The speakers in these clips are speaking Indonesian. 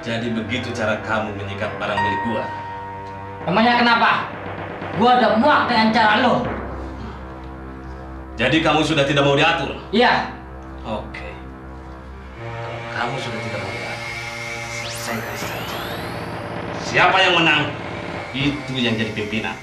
Jadi begitu cara kamu menyikap barang milik gua. Emangnya kenapa? Gua udah muak dengan cara lo. Jadi kamu sudah tidak mau diatur? Iya. Oke. Kalau kamu sudah tidak mau diatur, selesaikan saja. Siapa yang menang, itu yang jadi pimpinan.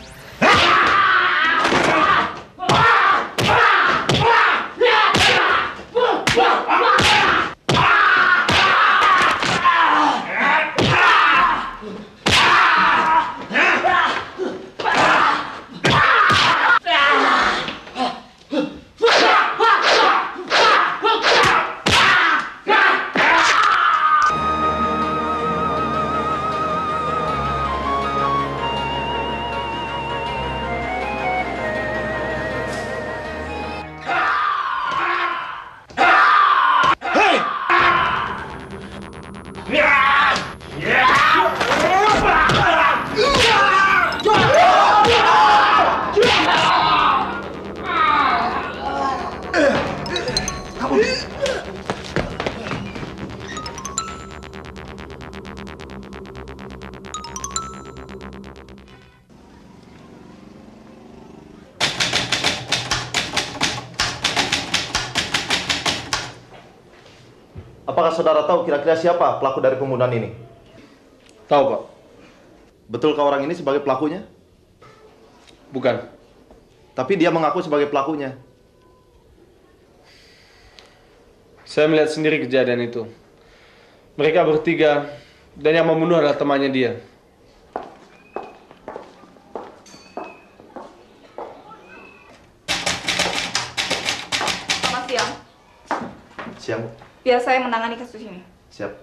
Apakah saudara tahu kira-kira siapa pelaku dari pembunuhan ini? Tahu, Pak. Betulkah orang ini sebagai pelakunya? Bukan. Tapi dia mengaku sebagai pelakunya. Saya melihat sendiri kejadian itu. Mereka bertiga, dan yang membunuh adalah temannya dia. Selamat siang. Siang, Bu. Biar saya menangani kasus ini. Siap.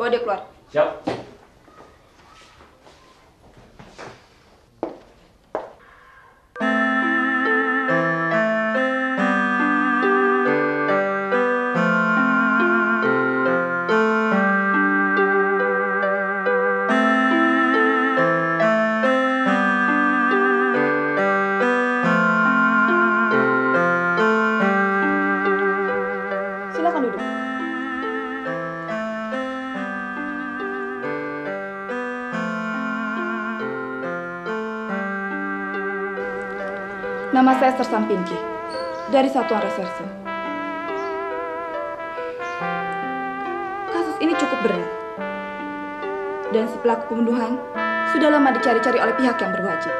Bawa dia keluar. Siap. Silakan duduk. Nama saya Sersan Pinky, dari Satuan Reserse. Kasus ini cukup berat. Dan si pelaku pembunuhan sudah lama dicari-cari oleh pihak yang berwajib.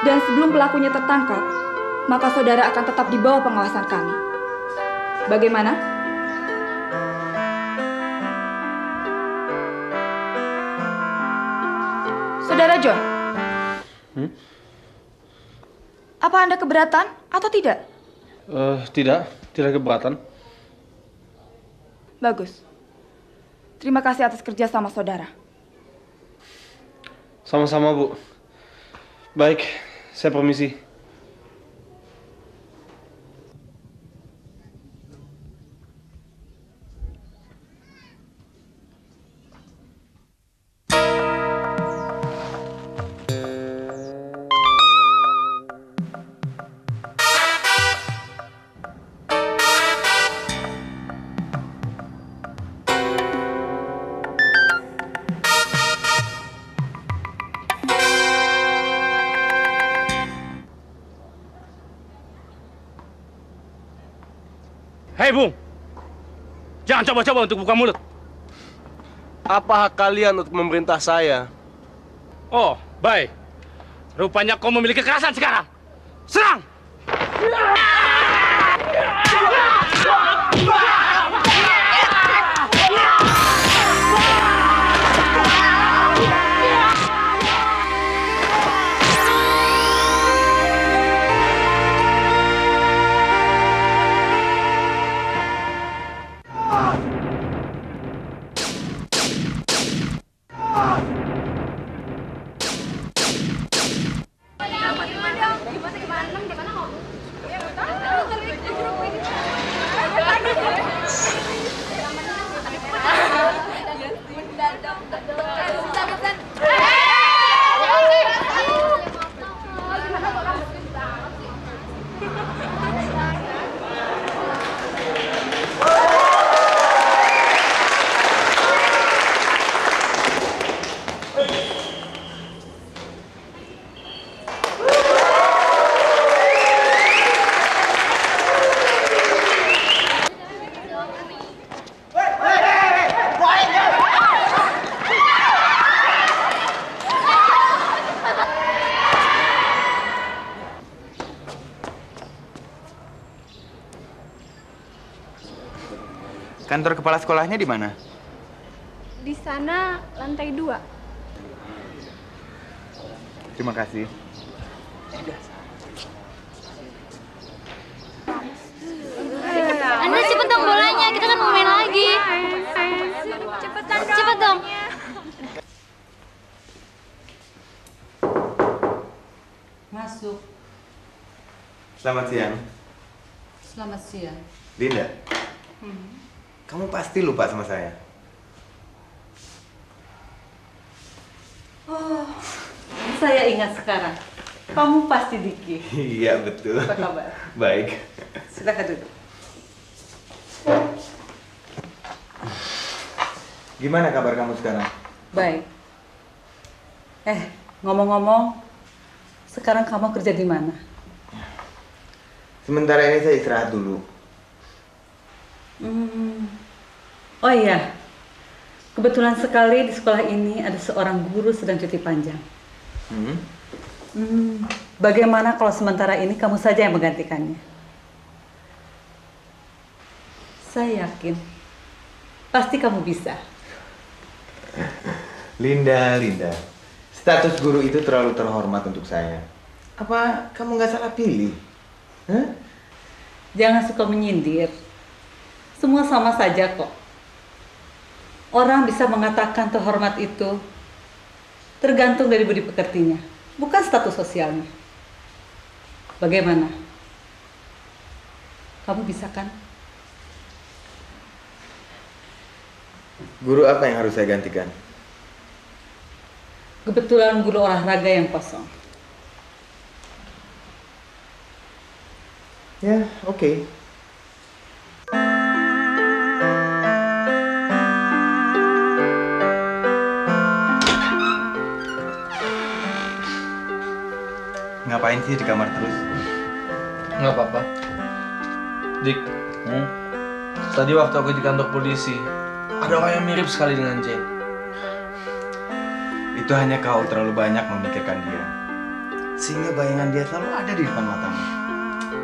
Dan sebelum pelakunya tertangkap, maka saudara akan tetap di bawah pengawasan kami. Bagaimana? Saudara John? Apa Anda keberatan atau tidak? Tidak keberatan. Bagus. Terima kasih atas kerja sama saudara. Sama-sama, Bu. Baik, saya permisi. Hei, Bung. Jangan coba-coba untuk buka mulut. Apa hak kalian untuk memerintah saya? Oh, baik. Rupanya kau memiliki kekerasan sekarang. Serang! Kantor kepala sekolahnya di mana? Di sana lantai 2. Terima kasih. Anda cepet dong bolanya, kita kan mau main lagi. Cepet dong. Masuk. Selamat siang. Selamat siang. Linda, kamu pasti lupa sama saya. Oh, saya ingat sekarang. Kamu pasti Diki. Iya, betul. Apa kabar? Baik. Silakan duduk. Gimana kabar kamu sekarang? Baik. Ngomong-ngomong, sekarang kamu kerja di mana? Sementara ini saya istirahat dulu. Oh iya, kebetulan sekali di sekolah ini ada seorang guru sedang cuti panjang. Bagaimana kalau sementara ini kamu saja yang menggantikannya? Saya yakin, pasti kamu bisa. Linda, status guru itu terlalu terhormat untuk saya. Apa kamu nggak salah pilih? Jangan suka menyindir. Semua sama saja kok. Orang bisa mengatakan terhormat itu tergantung dari budi pekertinya, bukan status sosialnya. Bagaimana? Kamu bisa kan? Guru apa yang harus saya gantikan? Kebetulan guru olahraga yang kosong. Ya, oke. Ngapain sih di kamar terus? Nggak apa-apa. Dik, tadi waktu aku di kantor polisi, ada orang yang mirip sekali dengan Jane. Itu hanya kau terlalu banyak memikirkan dia. Sehingga bayangan dia selalu ada di depan matamu.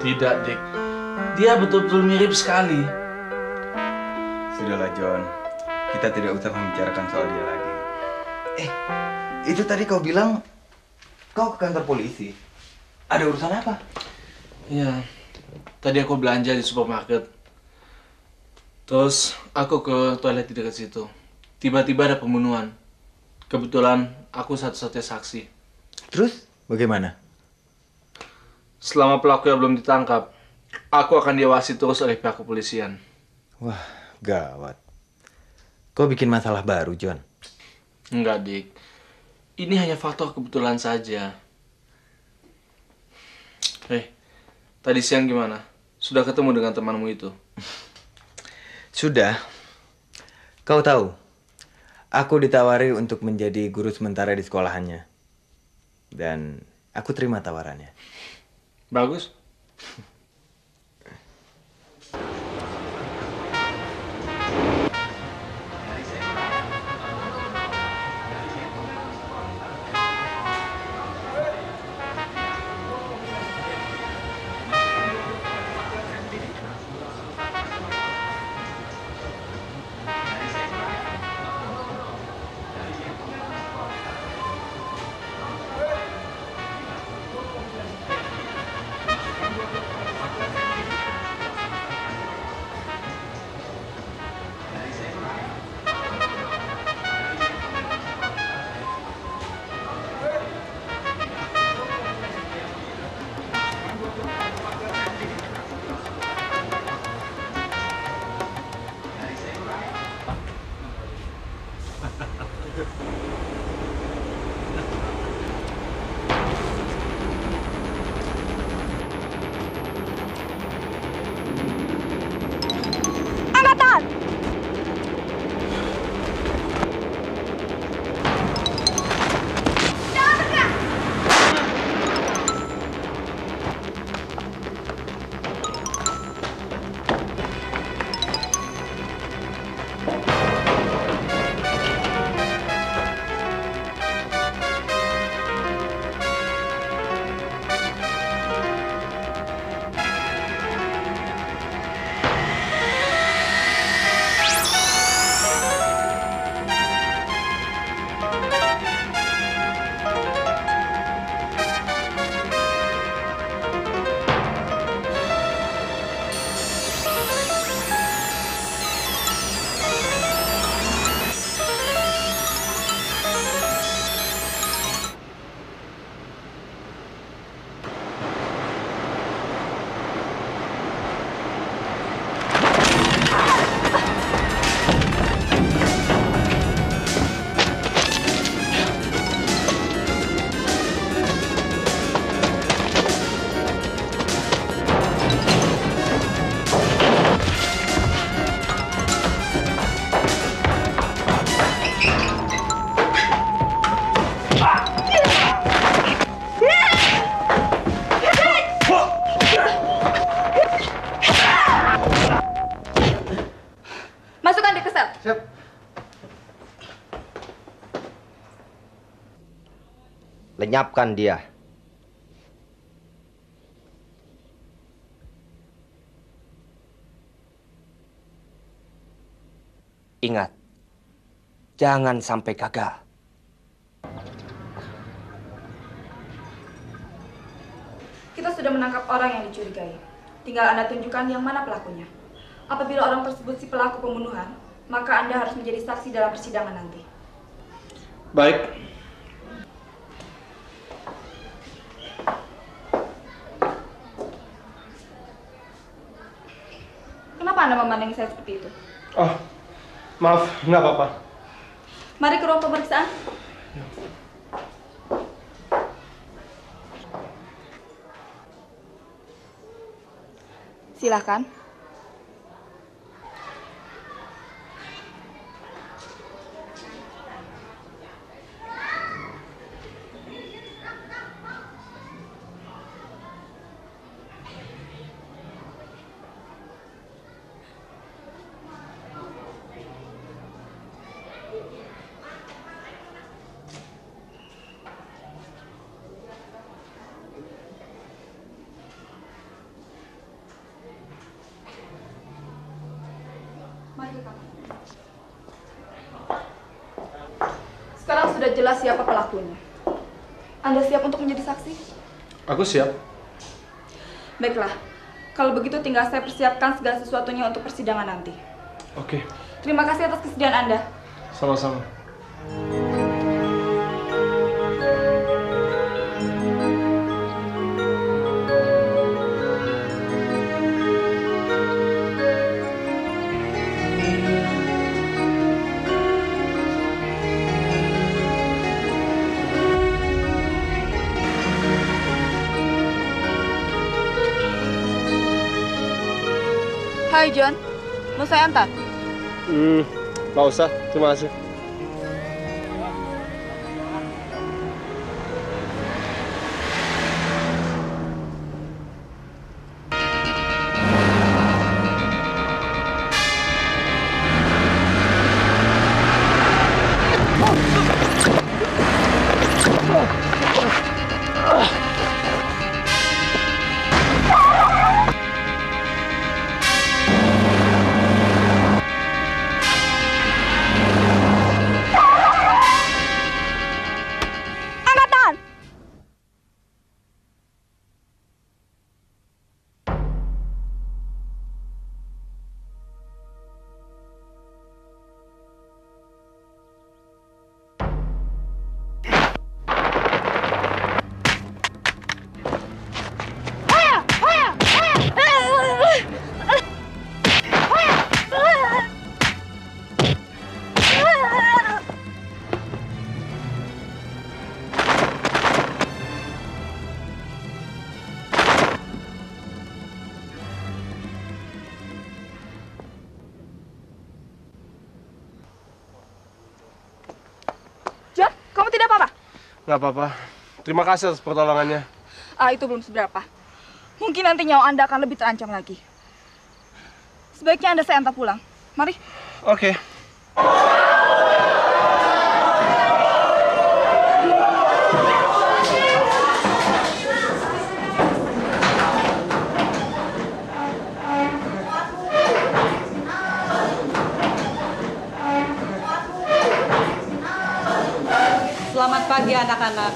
Tidak, Dik. Dia betul-betul mirip sekali. Sudahlah, John. Kita tidak usah membicarakan soal dia lagi. Itu tadi kau bilang kau ke kantor polisi. Ada urusan apa? Iya, tadi aku belanja di supermarket. Terus aku ke toilet di dekat situ. Tiba-tiba ada pembunuhan. Kebetulan aku satu-satunya saksi. Terus bagaimana? Selama pelaku yang belum ditangkap, aku akan diawasi terus oleh pihak kepolisian. Wah, gawat. Kau bikin masalah baru, John. Enggak, Dik. Ini hanya faktor kebetulan saja. Tadi siang gimana? Sudah ketemu dengan temanmu itu? Sudah. Kau tahu, aku ditawari untuk menjadi guru sementara di sekolahannya. Dan aku terima tawarannya. Bagus. siap. Lenyapkan dia. Ingat, jangan sampai gagal. Kita sudah menangkap orang yang dicurigai. Tinggal Anda tunjukkan yang mana pelakunya. Apabila orang tersebut si pelaku pembunuhan, maka Anda harus menjadi saksi dalam persidangan nanti. Baik. Kenapa Anda memandangi saya seperti itu? Oh, maaf, nggak apa-apa. Mari ke ruang pemeriksaan. Silakan. Sekarang sudah jelas siapa pelakunya. Anda siap untuk menjadi saksi? Aku siap. Baiklah, kalau begitu tinggal saya persiapkan segala sesuatunya untuk persidangan nanti. Oke, Terima kasih atas kesediaan Anda. sama-sama. Hai John, mau saya antar? Nggak usah, terima kasih. Nggak apa-apa. Terima kasih atas pertolongannya. Itu belum seberapa. Mungkin nanti nyawa Anda akan lebih terancam lagi. Sebaiknya Anda saya antar pulang. Mari. Oke. Selamat pagi anak-anak.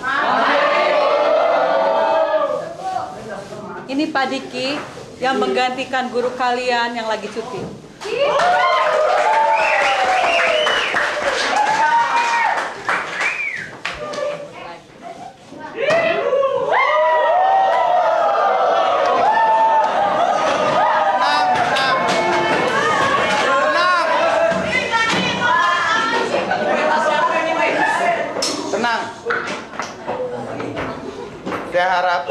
Ini Pak Diki yang menggantikan guru kalian yang lagi cuti. Tenang. Saya harap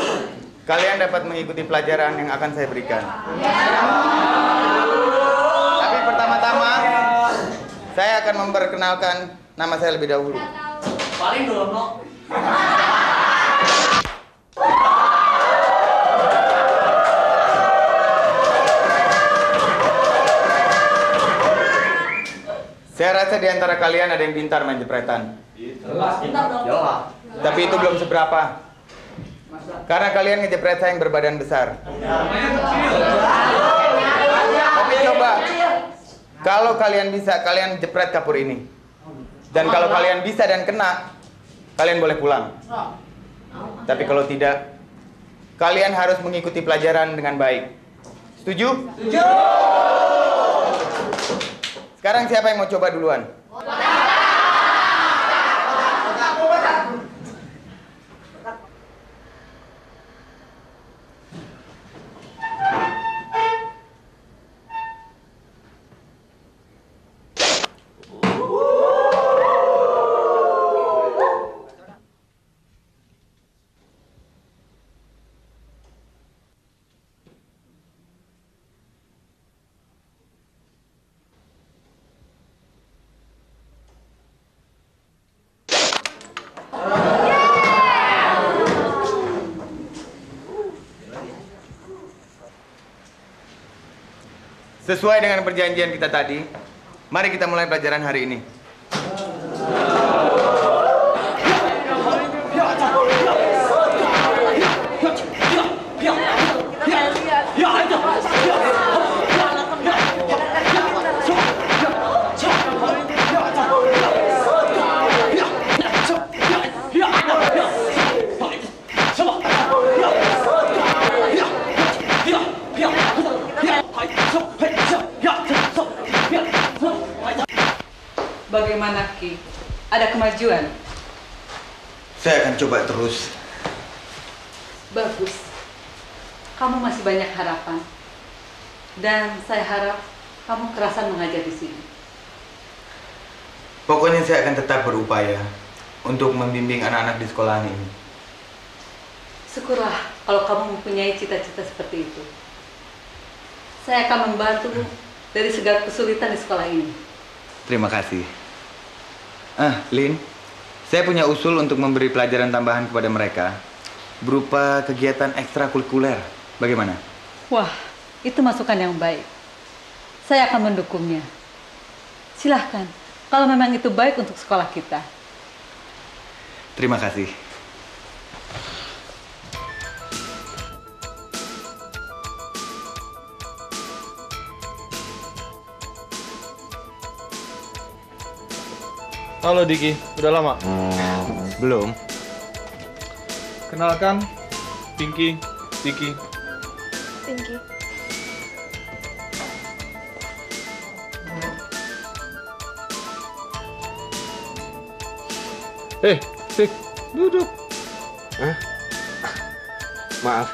kalian dapat mengikuti pelajaran yang akan saya berikan. Tapi pertama-tama, saya akan memperkenalkan nama saya lebih dahulu. Paling dulu. Saya rasa di antara kalian ada yang pintar main jepretan. Tapi itu belum seberapa. Karena kalian ngejepret saya yang berbadan besar. Tapi coba, kalau kalian bisa, kalian jepret kapur ini. Dan kalau kalian bisa dan kena, kalian boleh pulang. Tapi kalau tidak, kalian harus mengikuti pelajaran dengan baik. Setuju? Setuju! Sekarang siapa yang mau coba duluan? Sesuai dengan perjanjian kita tadi, mari kita mulai pelajaran hari ini. Bagaimana, Ki? Ada kemajuan? Saya akan coba terus. Bagus. Kamu masih banyak harapan. Dan saya harap kamu kerasan mengajar di sini. Pokoknya saya akan tetap berupaya untuk membimbing anak-anak di sekolahan ini. Syukurlah kalau kamu mempunyai cita-cita seperti itu. Saya akan membantu dari segala kesulitan di sekolah ini. Terima kasih. Lin, saya punya usul untuk memberi pelajaran tambahan kepada mereka berupa kegiatan ekstrakurikuler. Bagaimana? Wah, itu masukan yang baik. Saya akan mendukungnya. Silahkan, kalau memang itu baik untuk sekolah kita. Terima kasih. Halo Diki, udah lama? Belum. Kenalkan, Pinky, Diki. Pinky. Dik, duduk. Hah? Maaf.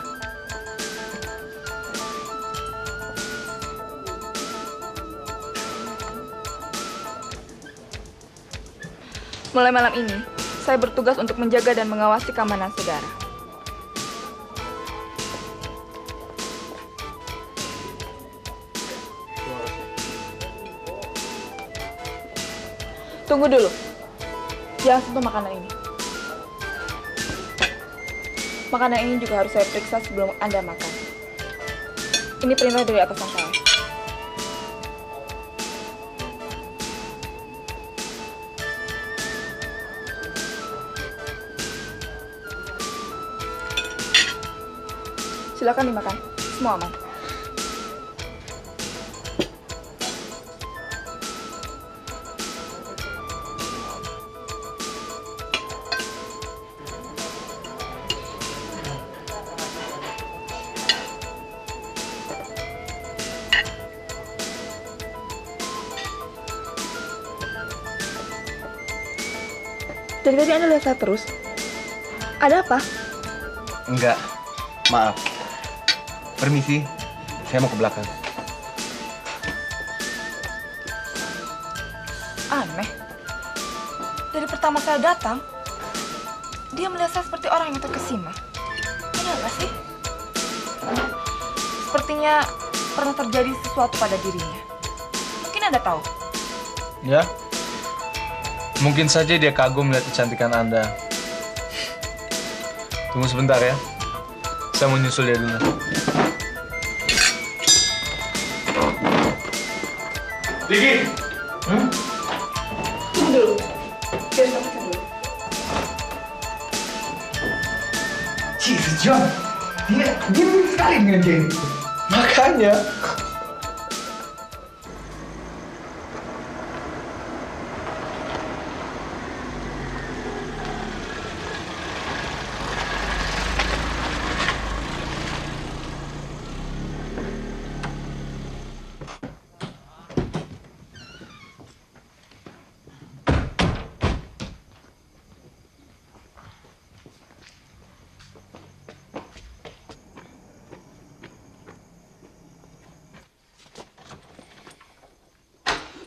Mulai malam ini, saya bertugas untuk menjaga dan mengawasi keamanan saudara. Tunggu dulu. Jangan sentuh makanan ini. Makanan ini juga harus saya periksa sebelum Anda makan. Ini perintah dari atasan saya. Silakan dimakan. Semua aman. Dari tadi Anda lihat saya terus. Ada apa? Enggak. Maaf. Permisi, saya mau ke belakang. Aneh. Dari pertama saya datang, dia melihat saya seperti orang yang terkesima. Kenapa sih? Sepertinya pernah terjadi sesuatu pada dirinya. Mungkin Anda tahu. Ya, mungkin saja dia kagum melihat kecantikan Anda. Tunggu sebentar ya, saya mau nyusul dia dulu. Diki, dulu. Biar saksikan dulu. Jesus, John. Dia mirip sekali dengan Jenny. Makanya.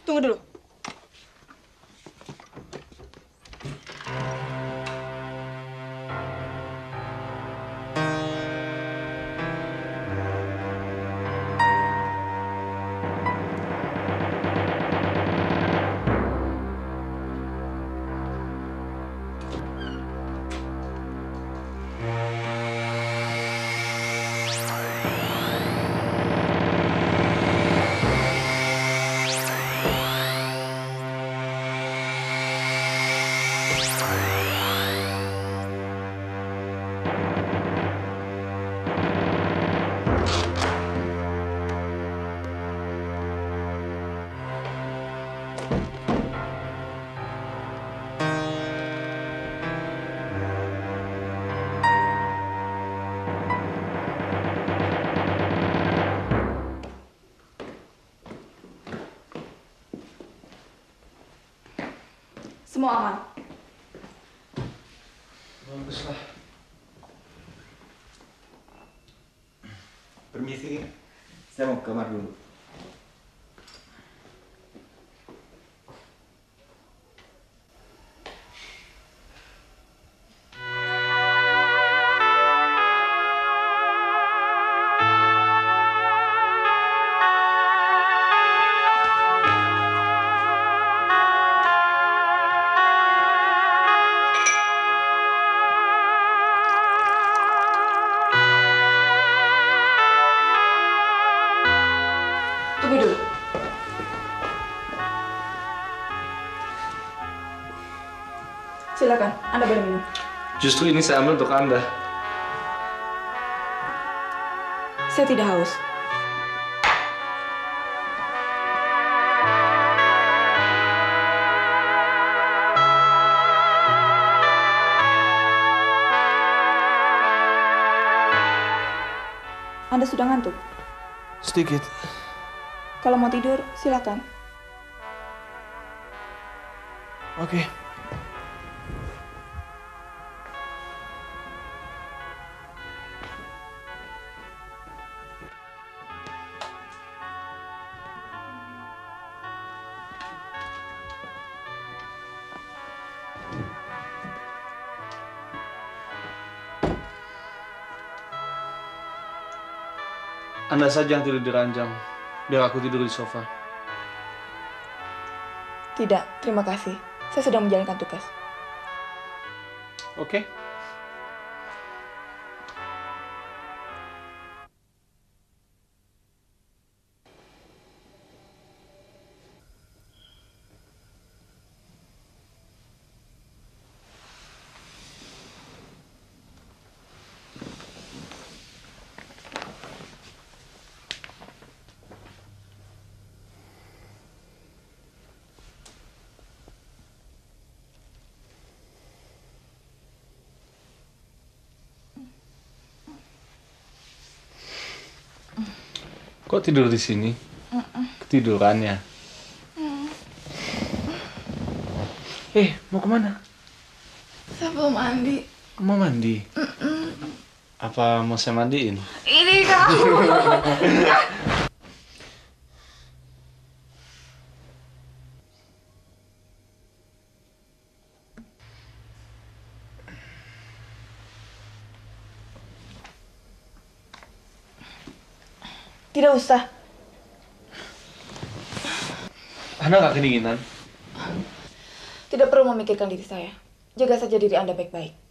Tunggu dulu. Semua aman. Baguslah. Permisi, saya mau ke kamar dulu. Tunggu dulu. Silakan, Anda boleh minum. Justru ini saya ambil untuk Anda. Saya tidak haus. Anda sudah ngantuk? Sedikit. Kalau mau tidur, silakan. Oke. Anda saja yang tidur di ranjang, biar aku tidur di sofa. Tidak, terima kasih. Saya sedang menjalankan tugas. Oke. Kok tidur di sini? Ketidurannya. Mau kemana? Saya belum mandi. Mau mandi? Apa mau saya mandiin? Ini kamu. Tidak usah. Anda nggak kedinginan? Tidak perlu memikirkan diri saya. Jaga saja diri Anda baik-baik.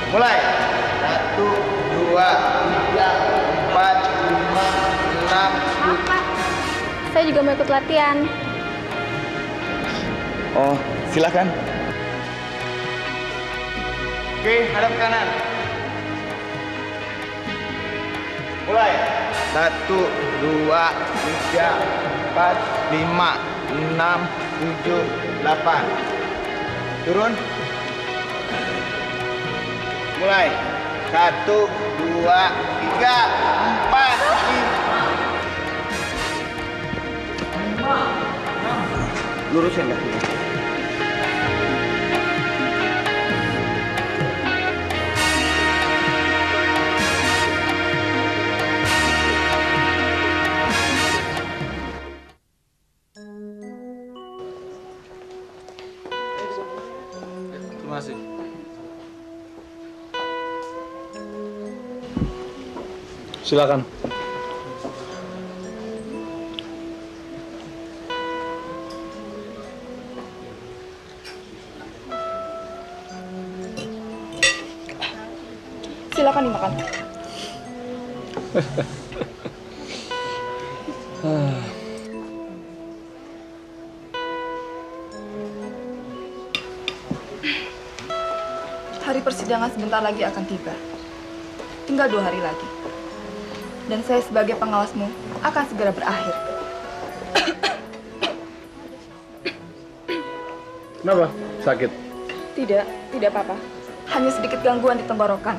Mulai. 1, 2, 3, 4, 5, 6, 7. Saya juga mau ikut latihan. Oh, silakan. Oke, hadap kanan. Mulai. 1, 2, 3, 4, 5, 6, 7, 8. Turun. Mulai. 1, 2, 3, 4, 5, 6. Lurusin kaki. Terima kasih. Silakan. Silakan dimakan. Hari persidangan sebentar lagi akan tiba. Tinggal 2 hari lagi. Dan saya sebagai pengawasmu akan segera berakhir. Kenapa? Sakit? Tidak apa-apa. Hanya sedikit gangguan di tenggorokan.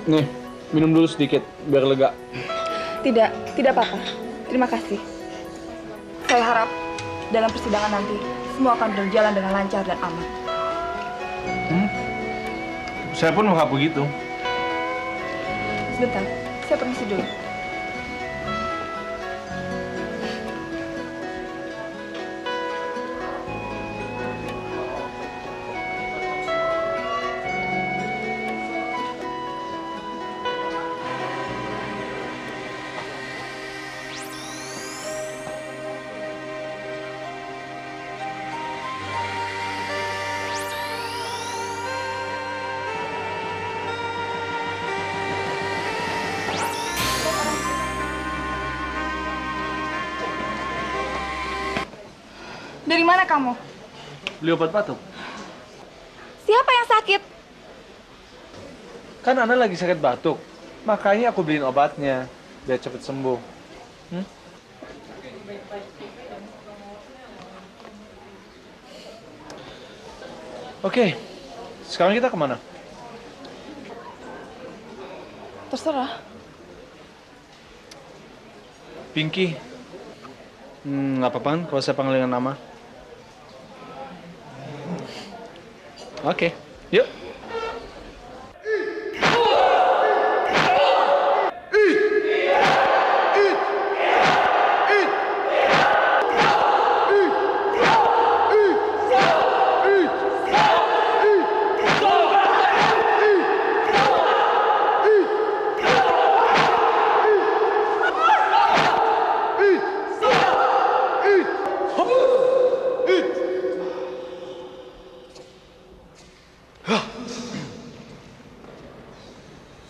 Nih, minum dulu sedikit biar lega. Tidak apa-apa. Terima kasih. Saya harap dalam persidangan nanti semua akan berjalan dengan lancar dan aman. Saya pun harap begitu. Sebentar, saya permisi dulu. Dari mana kamu? Beli obat batuk. Siapa yang sakit? Kan Ana lagi sakit batuk. Makanya aku beliin obatnya biar cepet sembuh. Oke, sekarang kita kemana? Terserah. Pinky. Nggak apa-apa kan kalau saya panggil dengan nama? Oke, yuk.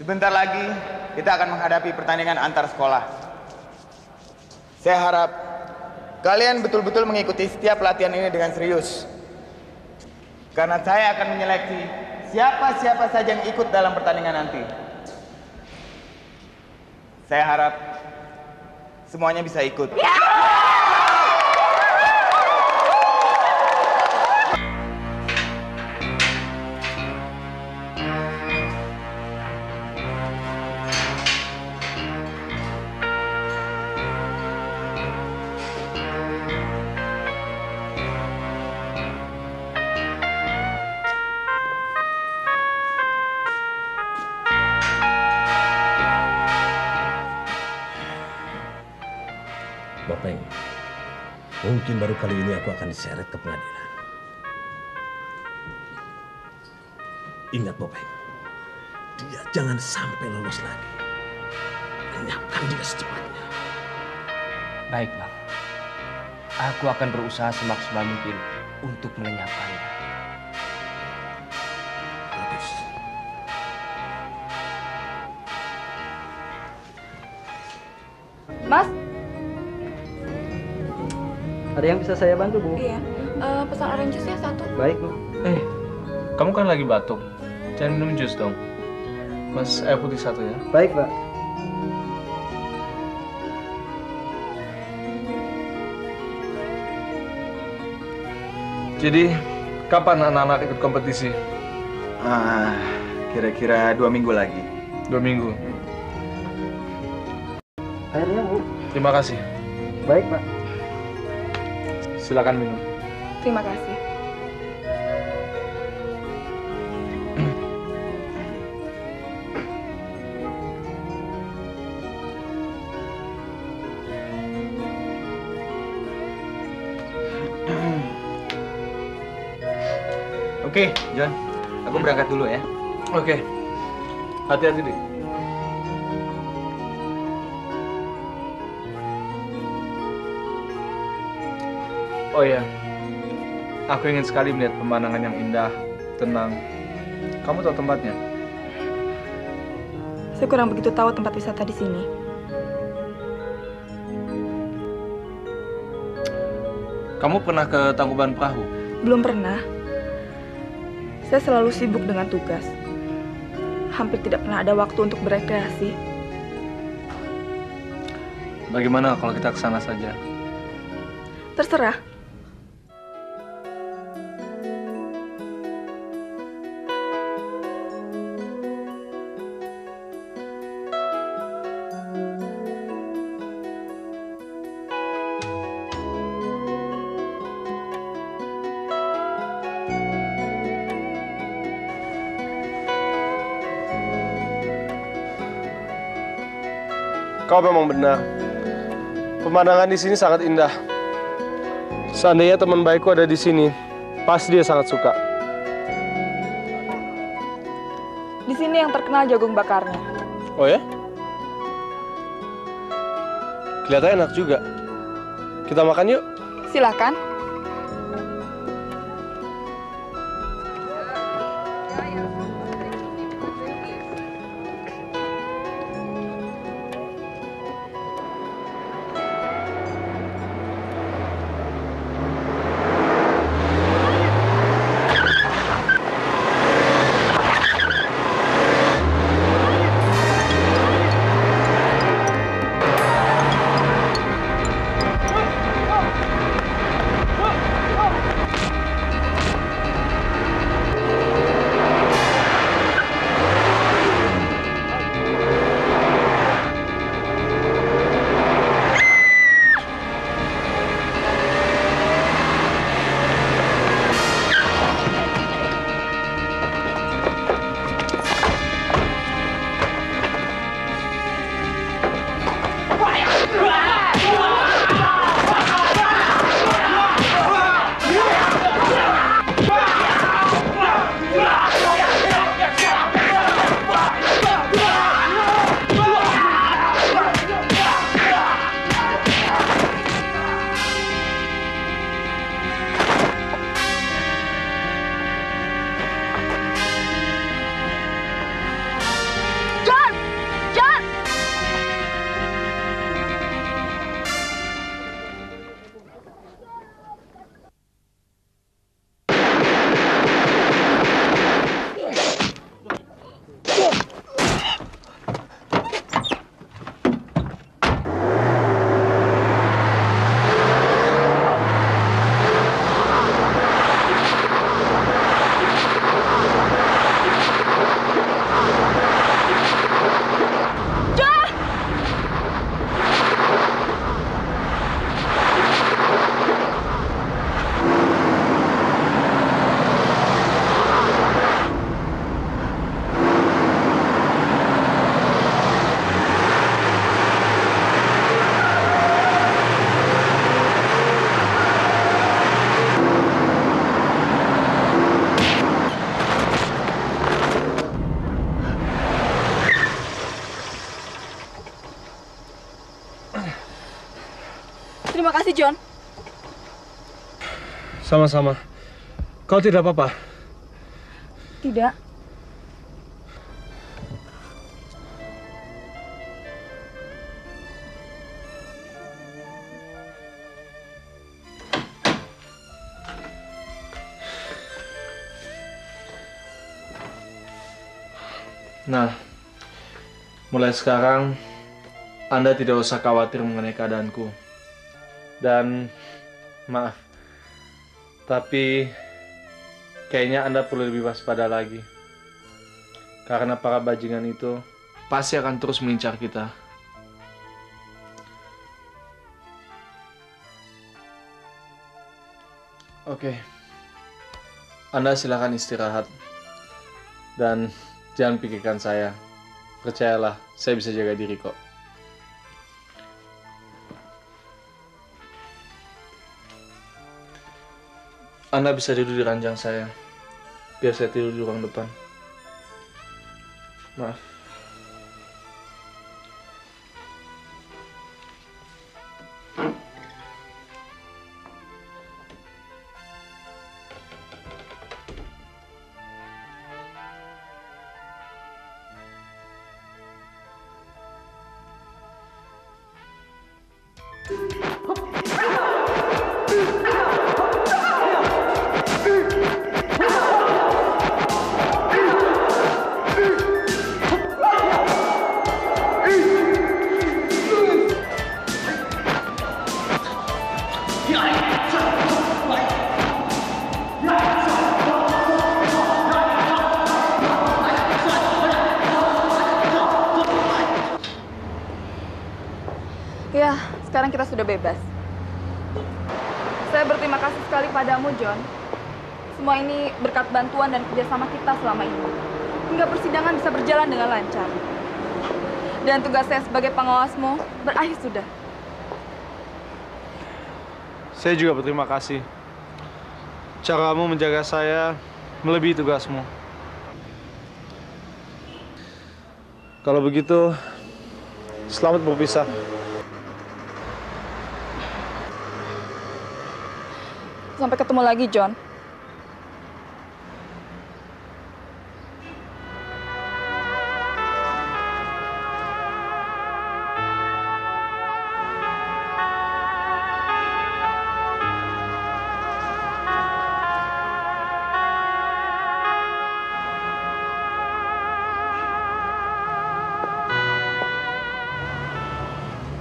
Sebentar lagi kita akan menghadapi pertandingan antar sekolah. Saya harap kalian betul-betul mengikuti setiap latihan ini dengan serius. Karena saya akan menyeleksi siapa-siapa saja yang ikut dalam pertandingan nanti. Saya harap semuanya bisa ikut. Bopeng, mungkin baru kali ini aku akan diseret ke pengadilan. Ingat Bopeng, dia jangan sampai lolos lagi. Lenyapkan dia secepatnya. Baik, Bang. Aku akan berusaha semaksimal mungkin untuk melenyapkannya. Mas? Ada yang bisa saya bantu, Bu? Iya. Pesan orange juice ya 1. Baik, Bu. Kamu kan lagi batuk. Jangan minum jus dong. Mas, air putih 1 ya. Baik, Pak. Jadi, kapan anak-anak ikut kompetisi? Kira-kira 2 minggu lagi. 2 minggu. Airnya, Bu. Terima kasih. Baik, Pak. Silakan minum. Terima kasih. Oke, John. Aku berangkat dulu ya. Oke. Hati-hati, Dik. Oh iya. Aku ingin sekali melihat pemandangan yang indah, tenang. Kamu tahu tempatnya? Saya kurang begitu tahu tempat wisata di sini. Kamu pernah ke Tangkuban Perahu? Belum pernah. Saya selalu sibuk dengan tugas. Hampir tidak pernah ada waktu untuk berekreasi. Bagaimana kalau kita ke sana saja? Terserah. Kau memang benar. Pemandangan di sini sangat indah. Seandainya teman baikku ada di sini, pasti dia sangat suka. Di sini yang terkenal jagung bakarnya. Oh ya? Kelihatannya enak juga. Kita makan yuk. Silakan. Terima kasih, John. Sama-sama. Kau tidak apa-apa? Tidak. Nah, mulai sekarang Anda tidak usah khawatir mengenai keadaanku. Dan maaf, tapi kayaknya Anda perlu lebih waspada lagi. Karena para bajingan itu pasti akan terus mengincar kita. Oke, Anda silakan istirahat. Dan jangan pikirkan saya. Percayalah, saya bisa jaga diri kok. Anda bisa tidur di ranjang saya. Biar saya tidur di ruang depan. Maaf. Ya, sekarang kita sudah bebas. Saya berterima kasih sekali padamu, John. Semua ini berkat bantuan dan kerjasama kita selama ini. Hingga persidangan bisa berjalan dengan lancar. Dan tugas saya sebagai pengawasmu berakhir sudah. Saya juga berterima kasih. Caramu menjaga saya melebihi tugasmu. Kalau begitu, selamat berpisah. Sampai ketemu lagi, John.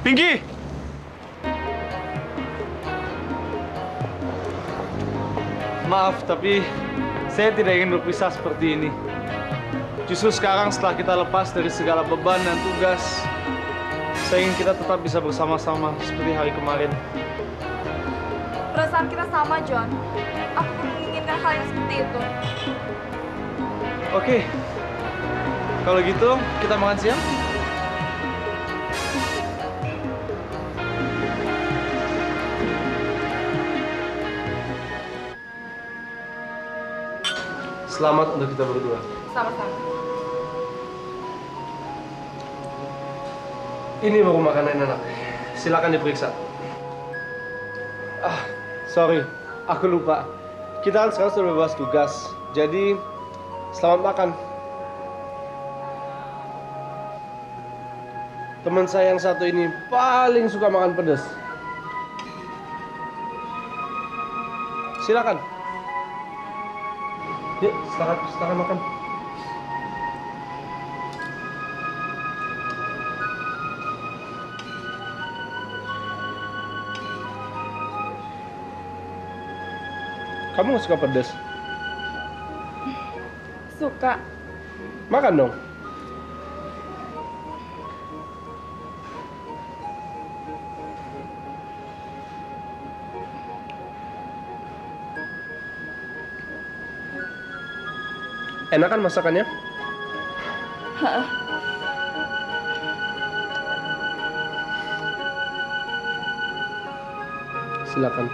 Pinky! Maaf, tapi saya tidak ingin berpisah seperti ini. Justru sekarang setelah kita lepas dari segala beban dan tugas, saya ingin kita tetap bisa bersama-sama seperti hari kemarin. Perasaan kita sama, John. Aku pun menginginkan hal yang seperti itu. Oke. Kalau gitu, kita makan siang? Selamat untuk kita berdua. Sama-sama. Ini baru makanan enak. Silakan diperiksa. Sorry, aku lupa. Kita kan sekarang sudah bebas tugas. Jadi, selamat makan. Teman saya yang satu ini paling suka makan pedas. Silakan. Yuk, silakan makan. Kamu nggak suka pedas? Suka. Makan dong. Enak kan masakannya? Heeh. Silakan.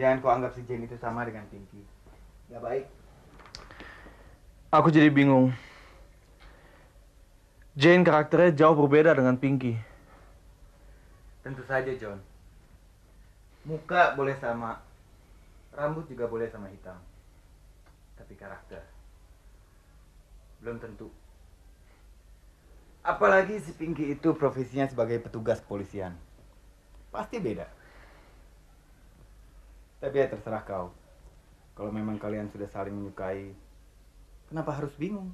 Jangan kau anggap si Jane itu sama dengan Pinky. Gak baik. Aku jadi bingung. Jane karakternya jauh berbeda dengan Pinky. Tentu saja, John. Muka boleh sama, rambut juga boleh sama hitam. Tapi karakter belum tentu. Apalagi si Pinky itu profesinya sebagai petugas kepolisian. Pasti beda. Tapi ya terserah kau. Kalau memang kalian sudah saling menyukai, kenapa harus bingung?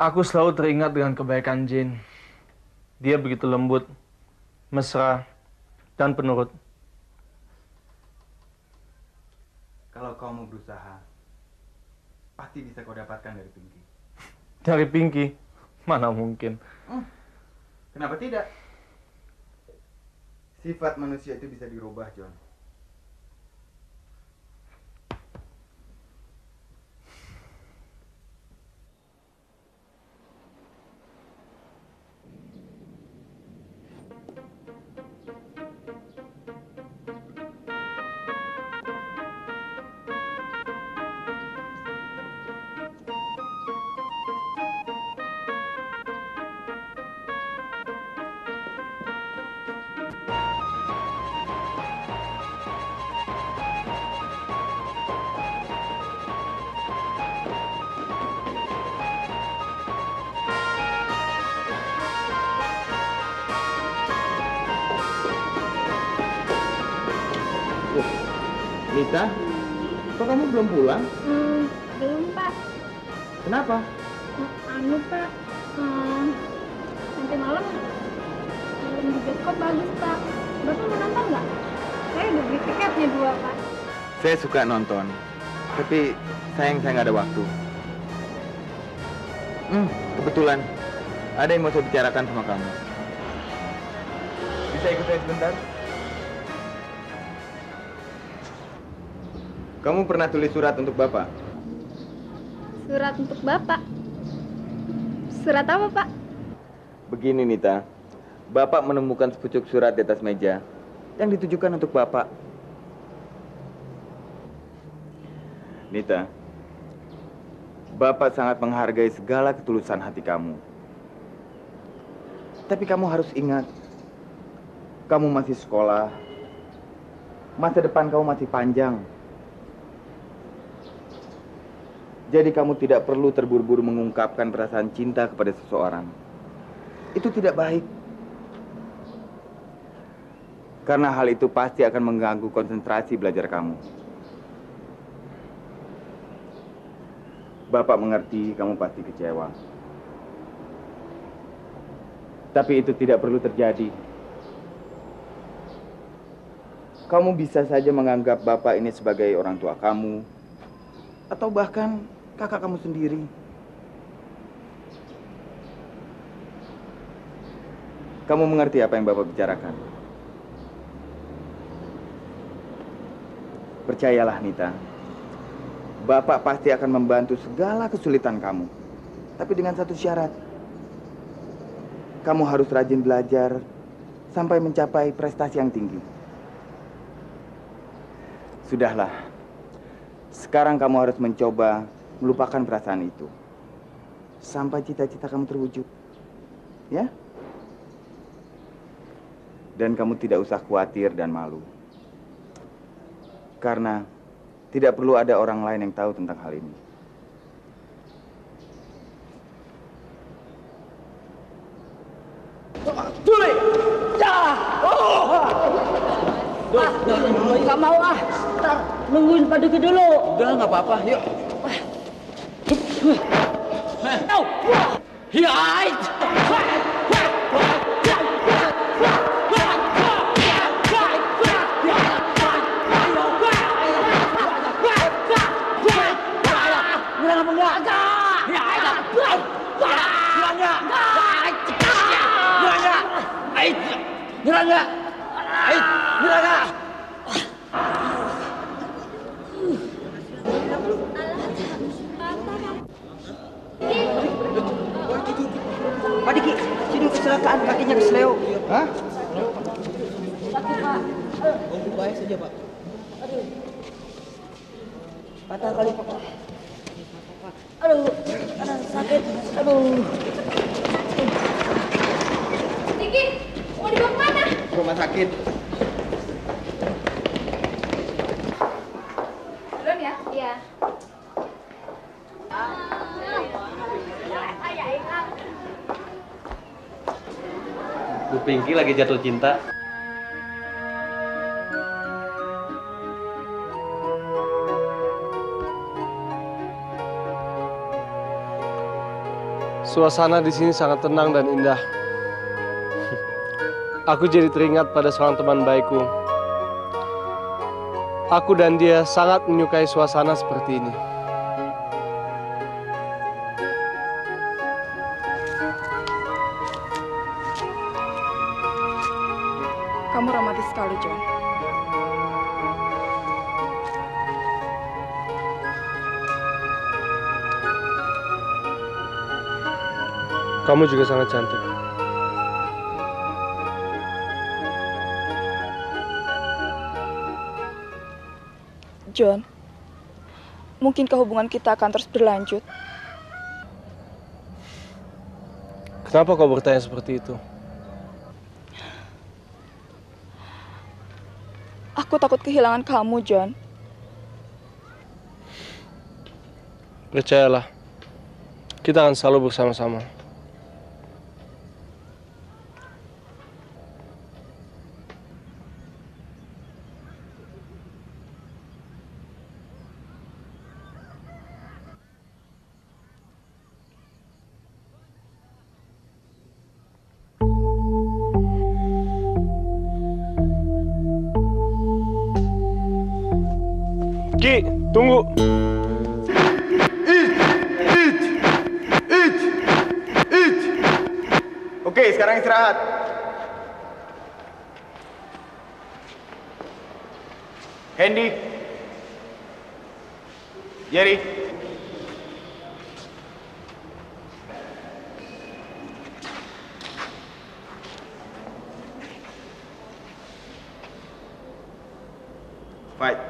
Aku selalu teringat dengan kebaikan Jane. Dia begitu lembut, mesra, dan penurut. Kalau kau mau berusaha, pasti bisa kau dapatkan dari Pinky. Dari Pinky? Mana mungkin. Kenapa tidak? Sifat manusia itu bisa dirubah, John. Lita, kok kamu belum pulang? Belum, Pak. Kenapa? Anu, Pak. Nanti malam film di bioskop bagus, Pak. Bapak mau nonton nggak? Saya udah beli tiketnya 2, Pak. Saya suka nonton, tapi sayang saya nggak ada waktu. Kebetulan ada yang mau saya bicarakan sama kamu. Bisa ikut saya sebentar? Kamu pernah tulis surat untuk Bapak? Surat untuk Bapak? Surat apa, Pak? Begini, Nita. Bapak menemukan sepucuk surat di atas meja yang ditujukan untuk Bapak. Nita, Bapak sangat menghargai segala ketulusan hati kamu. Tapi kamu harus ingat, kamu masih sekolah, masa depan kamu masih panjang. Jadi kamu tidak perlu terburu-buru mengungkapkan perasaan cinta kepada seseorang. Itu tidak baik. Karena hal itu pasti akan mengganggu konsentrasi belajar kamu. Bapak mengerti kamu pasti kecewa. Tapi itu tidak perlu terjadi. Kamu bisa saja menganggap Bapak ini sebagai orang tua kamu, atau bahkan kakak kamu sendiri. Kamu mengerti apa yang Bapak bicarakan? Percayalah, Nita. Bapak pasti akan membantu segala kesulitan kamu. Tapi dengan satu syarat. Kamu harus rajin belajar sampai mencapai prestasi yang tinggi. Sudahlah. Sekarang kamu harus mencoba melupakan perasaan itu. Sampai cita-cita kamu terwujud. Ya? Dan kamu tidak usah khawatir dan malu. Karena tidak perlu ada orang lain yang tahu tentang hal ini. Juli! Ya! Nggak mau ah. Ntar nungguin Paduki dulu. Udah nggak apa-apa, yuk. Pak Diki, sini kecelakaan kakinya kesleo. Hah? Sakit, Pak. Baik saja, Pak. Aduh. Patah kali, Pak. Aduh. Aduh. Diki, mau dibawa kemana? Rumah sakit. Duluan ya? Iya. Bu Pinky lagi jatuh cinta. Suasana di sini sangat tenang dan indah. Aku jadi teringat pada seorang teman baikku. Aku dan dia sangat menyukai suasana seperti ini. Kamu romantis sekali, John. Kamu juga sangat cantik. John, mungkinkah hubungan kita akan terus berlanjut? Kenapa kau bertanya seperti itu? Aku takut kehilangan kamu, John. Percayalah, kita akan selalu bersama-sama. Ki, tunggu. Oke, sekarang istirahat. Hendy. Jerry. Fight.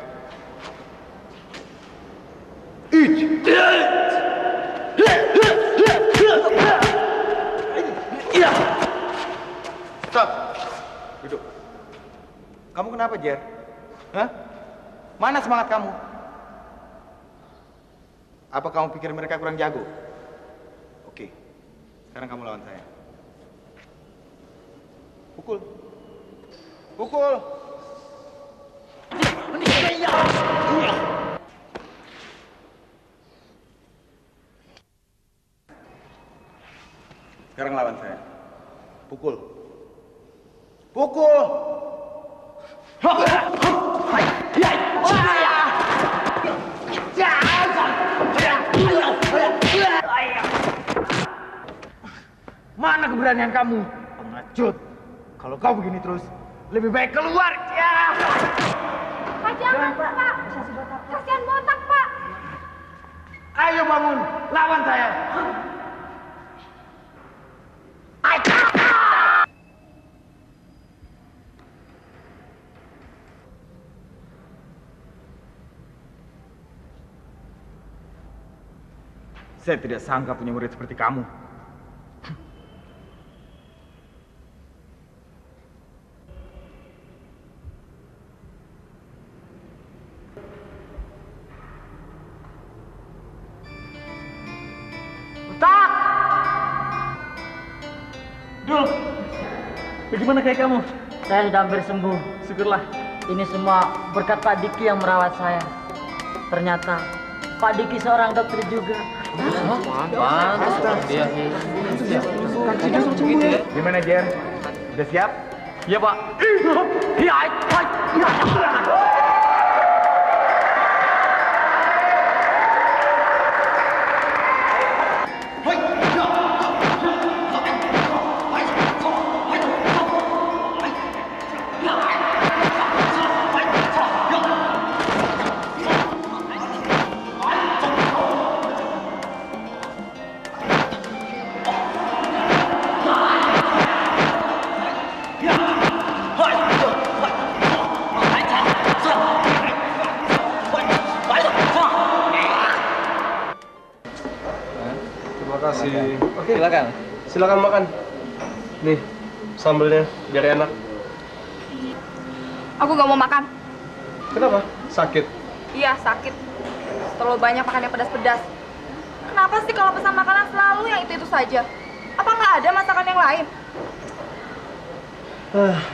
Stop. Duduk. Kamu kenapa, Jer? Hah? Mana semangat kamu? Apa kamu pikir mereka kurang jago? Oke. Sekarang kamu lawan saya. Pukul. Pukul. Sekarang lawan saya. Pukul. Pukul. Mana keberanian kamu? Pengecut. Kalau kau begini terus, lebih baik keluar. Ya. Pak, jangan, Pak. Kasihan botak, Pak. Ayo bangun, lawan saya. Saya tidak sangka punya murid seperti kamu. Tak! Dul, bagaimana kayak kamu? Saya sudah hampir sembuh. Syukurlah. Ini semua berkat Pak Diki yang merawat saya. Ternyata Pak Diki seorang dokter juga. Pantas dia. Gimana, Jer? Udah siap? Iya, Pak. kasih. Oke. Silakan. Silakan makan. Nih, sambelnya biar enak. Aku nggak mau makan. Kenapa? Sakit? Iya, sakit. Terlalu banyak makan yang pedas-pedas. Kenapa sih kalau pesan makanan selalu yang itu-itu saja? Apa nggak ada masakan yang lain?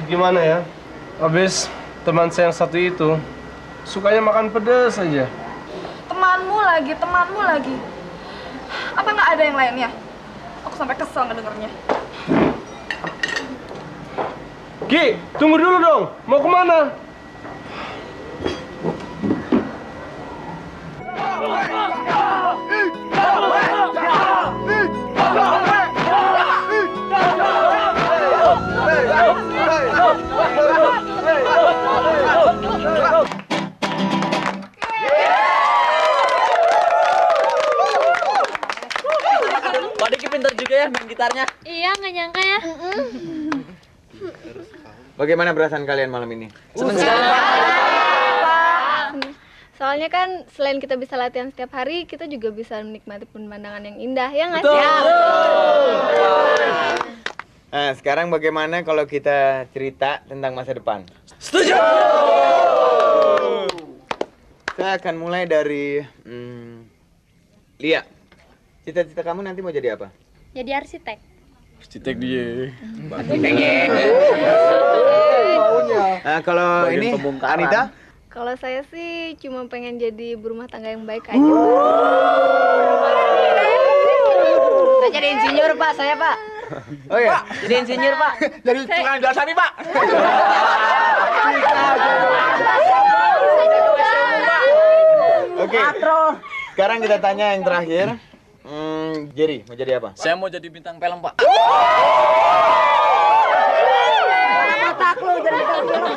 Gimana ya? Habis teman saya yang satu itu sukanya makan pedas aja. Temanmu lagi. Apa nggak ada yang lainnya? Aku sampai kesel ngedengernya. Ki, tunggu dulu dong. Mau kemana? Pak Diki pintar juga ya main gitarnya. Iya, nggak nyangka ya. Bagaimana perasaan kalian malam ini? Seneng sekali. Soalnya kan selain kita bisa latihan setiap hari, kita juga bisa menikmati pemandangan yang indah, ya nggak sih? Nah, sekarang bagaimana kalau kita cerita tentang masa depan? Setuju. Saya akan mulai dari Lia. Cita-cita kamu nanti mau jadi apa? Jadi arsitek. Arsitek dia. Nah, kalau ini Anita? Kalau saya sih cuma pengen jadi ibu rumah tangga yang baik aja. Saya jadi insinyur, Pak, saya, Pak. Oh iya. Jadi insinyur, Pak. Jadi tukang jual sapi, Pak. Oke. Sekarang kita tanya yang terakhir. Jerry, mau jadi apa? Saya mau jadi bintang film, Pak. Otak lu jadi bintang film.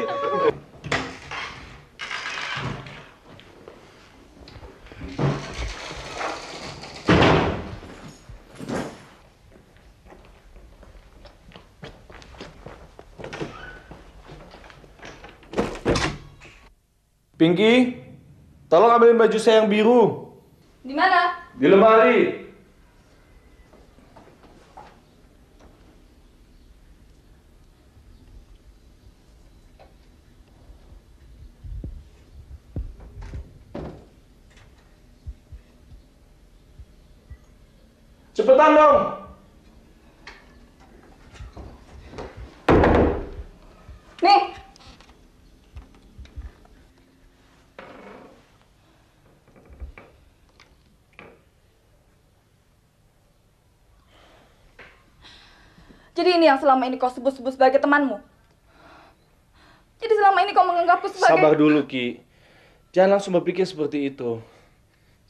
Pinky, tolong ambilin baju saya yang biru. Di mana? Di lemari. Cepetan dong. Nih. Jadi ini yang selama ini kau sebut-sebut sebagai temanmu? Jadi selama ini kau menganggapku sebagai... Sabar dulu, Ki. Jangan langsung berpikir seperti itu.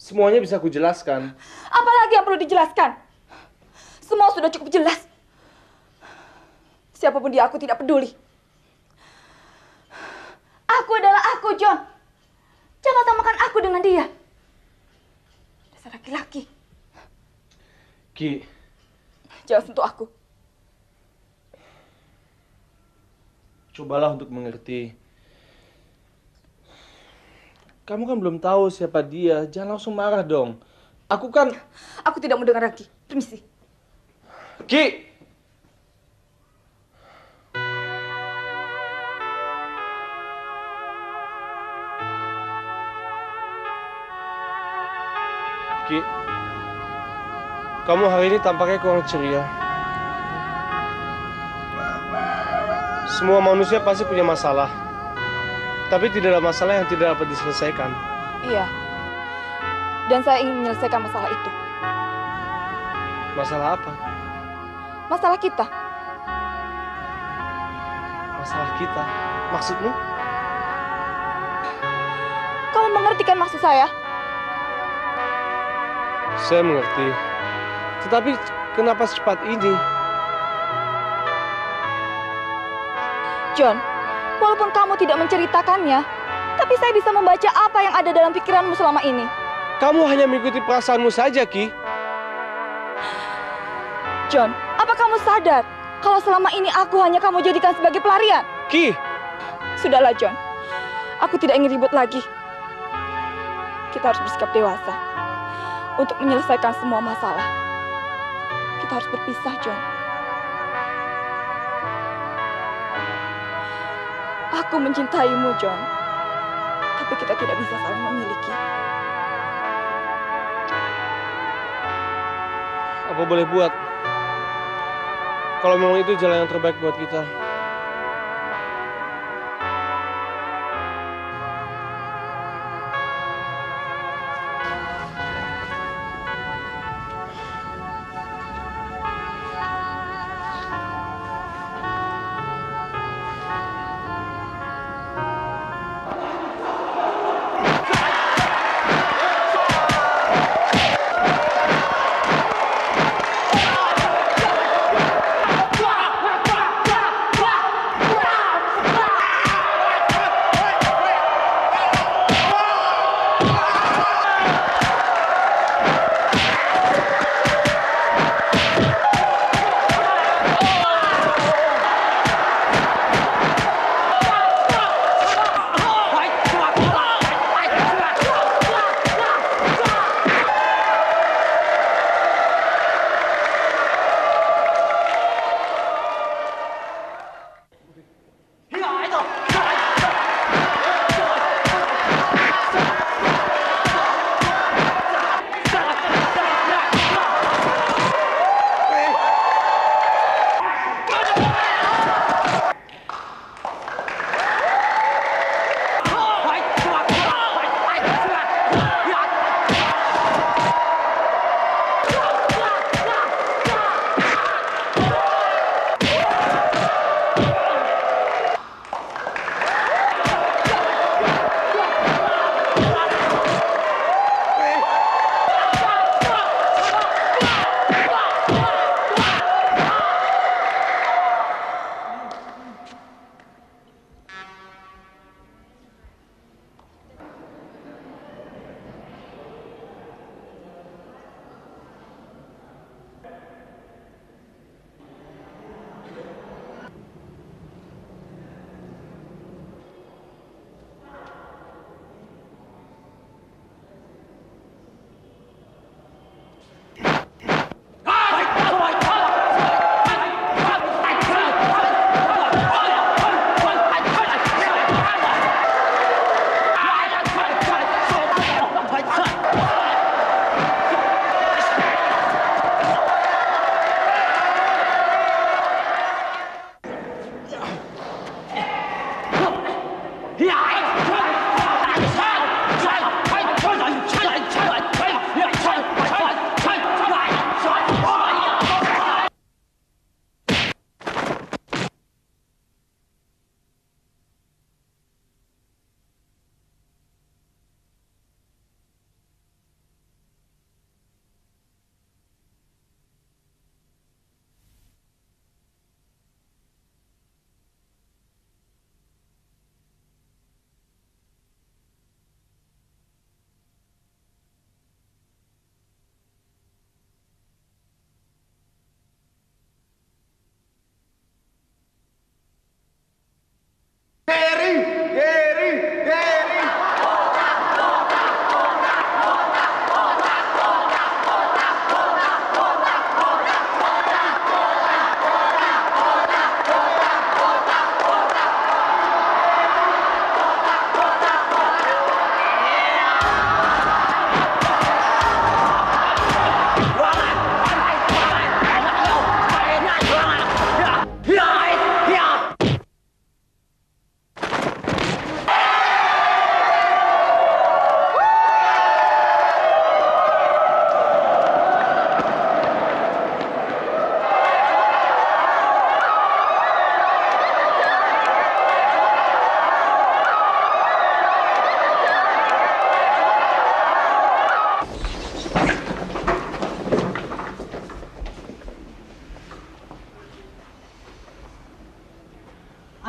Semuanya bisa aku jelaskan. Apalagi yang perlu dijelaskan? Semua sudah cukup jelas. Siapapun dia, aku tidak peduli. Aku adalah aku, John. Jangan samakan aku dengan dia. Dasar laki-laki. Ki. Jangan sentuh aku. Cobalah untuk mengerti. Kamu kan belum tahu siapa dia. Jangan langsung marah dong. Aku kan... Aku tidak mau dengar lagi. Permisi. Ki! Ki, kamu hari ini tampaknya kurang ceria. Semua manusia pasti punya masalah. Tapi tidak ada masalah yang tidak dapat diselesaikan. Iya. Dan saya ingin menyelesaikan masalah itu. Masalah apa? Masalah kita. Masalah kita? Maksudmu? Kamu mengerti kan maksud saya? Saya mengerti. Tetapi kenapa secepat ini? John, walaupun kamu tidak menceritakannya, tapi saya bisa membaca apa yang ada dalam pikiranmu selama ini. Kamu hanya mengikuti perasaanmu saja, Ki. John, apa kamu sadar kalau selama ini aku hanya kamu jadikan sebagai pelarian? Ki! Sudahlah, John. Aku tidak ingin ribut lagi. Kita harus bersikap dewasa untuk menyelesaikan semua masalah. kita harus berpisah, John. Aku mencintaimu, John. Tapi kita tidak bisa saling memiliki. Apa boleh buat? Kalau memang itu jalan yang terbaik buat kita.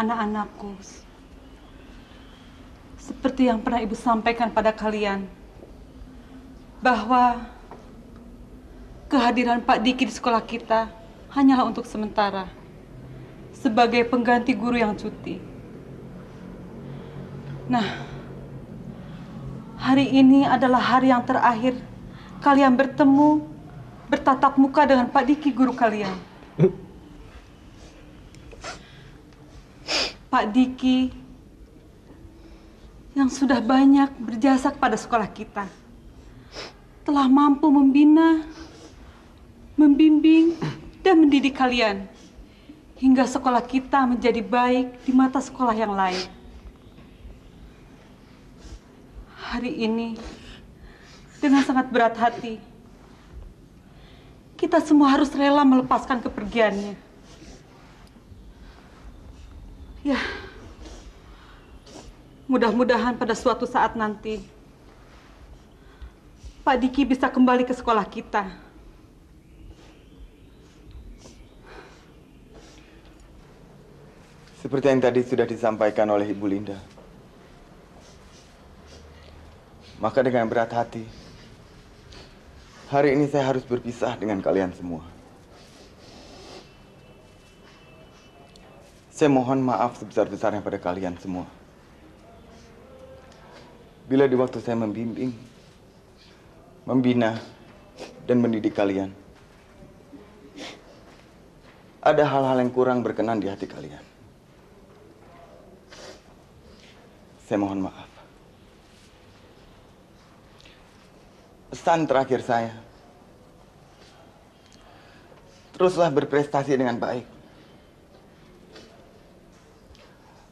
Anak-anakku, seperti yang pernah Ibu sampaikan pada kalian, bahwa kehadiran Pak Diki di sekolah kita hanyalah untuk sementara, sebagai pengganti guru yang cuti. Nah, hari ini adalah hari yang terakhir kalian bertemu bertatap muka dengan Pak Diki, guru kalian. Pak Diki yang sudah banyak berjasa kepada sekolah kita, telah mampu membina, membimbing, dan mendidik kalian hingga sekolah kita menjadi baik di mata sekolah yang lain. Hari ini, dengan sangat berat hati, kita semua harus rela melepaskan kepergiannya. Ya, mudah-mudahan pada suatu saat nanti, Pak Diki bisa kembali ke sekolah kita. Seperti yang tadi sudah disampaikan oleh Ibu Linda. Maka dengan berat hati, hari ini saya harus berpisah dengan kalian semua. Saya mohon maaf sebesar-besarnya pada kalian semua. Bila di waktu saya membimbing, membina, dan mendidik kalian, ada hal-hal yang kurang berkenan di hati kalian. Saya mohon maaf. Pesan terakhir saya, teruslah berprestasi dengan baik.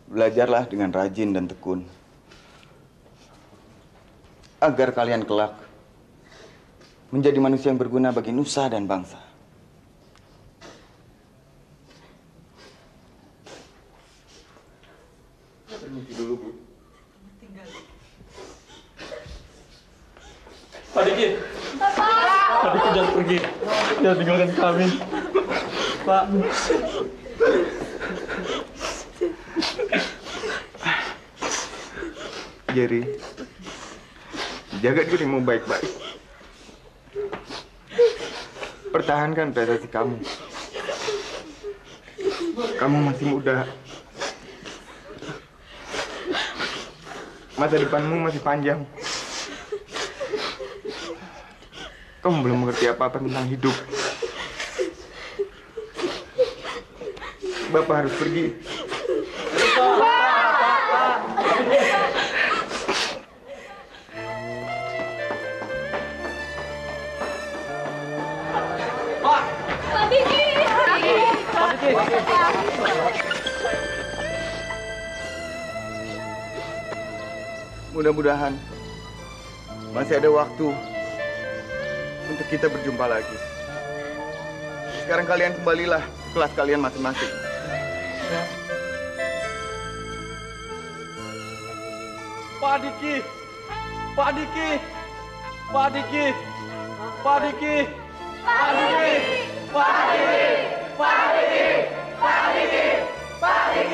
Belajarlah dengan rajin dan tekun, agar kalian kelak menjadi manusia yang berguna bagi nusa dan bangsa. Permisi dulu, Bu. Pak Diki. Pak Diki jangan pergi. Jangan tinggalkan kami. Pak. Jerry, jaga dirimu baik-baik. Pertahankan prestasi kamu. Kamu masih muda. Masa depanmu masih panjang. Kamu belum mengerti apa-apa tentang hidup. Bapak harus pergi. Mudah-mudahan masih ada waktu untuk kita berjumpa lagi. Sekarang kalian kembalilah ke kelas kalian masing-masing. Pak Diki, Pak Diki, Pak Diki, Pak Diki, Pak Diki, Pak Diki, Pak Diki, Pak Diki, Pak Diki.